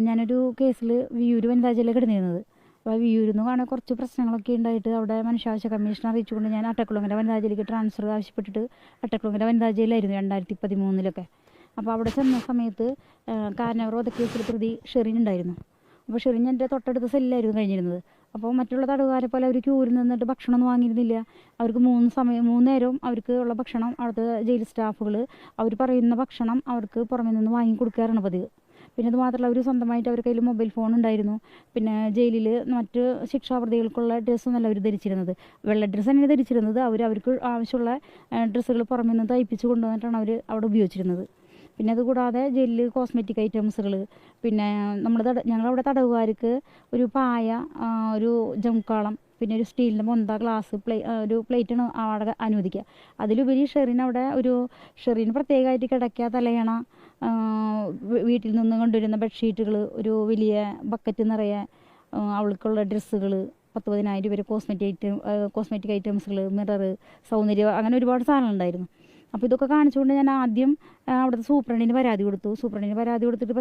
ഞാനൊരു കേസിൽ വിയൂർ വനിതാ ജയിലിൽ കിടന്നിരുന്നത്. അപ്പോൾ വിയൂരിൽ നിന്ന് കാണാൻ കുറച്ച് പ്രശ്നങ്ങളൊക്കെ ഉണ്ടായിട്ട് അവിടെ മനുഷ്യാവകാശ കമ്മീഷൻ അറിയിച്ചുകൊണ്ട് ഞാൻ അട്ടക്കുളങ്ങര വനിതാ ജയിലിലേക്ക് ട്രാൻസ്ഫർ ആവശ്യപ്പെട്ടിട്ട് അട്ടക്കുളങ്ങര വനിതാ ജയിലായിരുന്നു 2013 അപ്പോൾ അവിടെ ചെന്ന സമയത്ത് കാരനൂർ വധക്കേസിൽ പ്രതി ഷെറിൻ ഉണ്ടായിരുന്നു. അപ്പോൾ ഷെറിൻ എൻ്റെ തൊട്ടടുത്ത സെല്ലായിരുന്നു കഴിഞ്ഞിരുന്നത്. അപ്പോൾ മറ്റുള്ള തടവുകാരെ പോലെ അവർ ക്യൂവിൽ നിന്നിട്ട് ഭക്ഷണമൊന്നും വാങ്ങിയിരുന്നില്ല. അവർക്ക് 3 നേരവും അവർക്ക് ഉള്ള ഭക്ഷണം അവിടുത്തെ ജയിൽ സ്റ്റാഫുകൾ അവർ പറയുന്ന ഭക്ഷണം അവർക്ക് പുറമെ നിന്ന് വാങ്ങി കൊടുക്കാറാണ് പതിവ്. പിന്നെ അത് മാത്രമല്ല, അവർ സ്വന്തമായിട്ട് അവരുടെ കയ്യിൽ മൊബൈൽ ഫോൺ ഉണ്ടായിരുന്നു. പിന്നെ ജയിലിൽ മറ്റ് ശിക്ഷാപ്രതികൾക്കുള്ള ഡ്രസ്സൊന്നല്ല അവർ ധരിച്ചിരുന്നത്, വെള്ള ഡ്രസ്സ് തന്നെയാണ് ധരിച്ചിരുന്നത്. അവർക്ക് ആവശ്യമുള്ള ഡ്രസ്സുകൾ പുറമെ നിന്ന് തയ്പ്പിച്ച് കൊണ്ടുവന്നിട്ടാണ് അവർ അവിടെ ഉപയോഗിച്ചിരുന്നത്. പിന്നെ അതുകൂടാതെ ജയിലിൽ കോസ്മെറ്റിക് ഐറ്റംസുകൾ, പിന്നെ ഞങ്ങളവിടെ തടവുകാർക്ക് ഒരു പായ, ഒരു ജംകാളം, പിന്നെ ഒരു സ്റ്റീലിൻ്റെ മൊന്ത, ഗ്ലാസ്, ഒരു പ്ലേറ്റാണ് അവിടെ അനുവദിക്കുക. അതിലുപരി ഷെറിന് പ്രത്യേകമായിട്ട് കിടക്കുക, തലയണ, വീട്ടിൽ നിന്ന് കൊണ്ടുവരുന്ന ബെഡ്ഷീറ്റുകൾ, ഒരു വലിയ ബക്കറ്റ് നിറയെ അവൾക്കുള്ള ഡ്രസ്സുകൾ, 10,000 രൂപ കോസ്മെറ്റിക് ഐറ്റംസുകൾ, മിറർ, സൗന്ദര്യം, അങ്ങനെ ഒരുപാട് സാധനങ്ങളുണ്ടായിരുന്നു. അപ്പോൾ ഇതൊക്കെ കാണിച്ചുകൊണ്ട് ഞാൻ ആദ്യം അവിടുത്തെ സൂപ്രണ്ടിന് പരാതി കൊടുത്തു. സൂപ്രണ്ടിന് പരാതി കൊടുത്തിട്ട്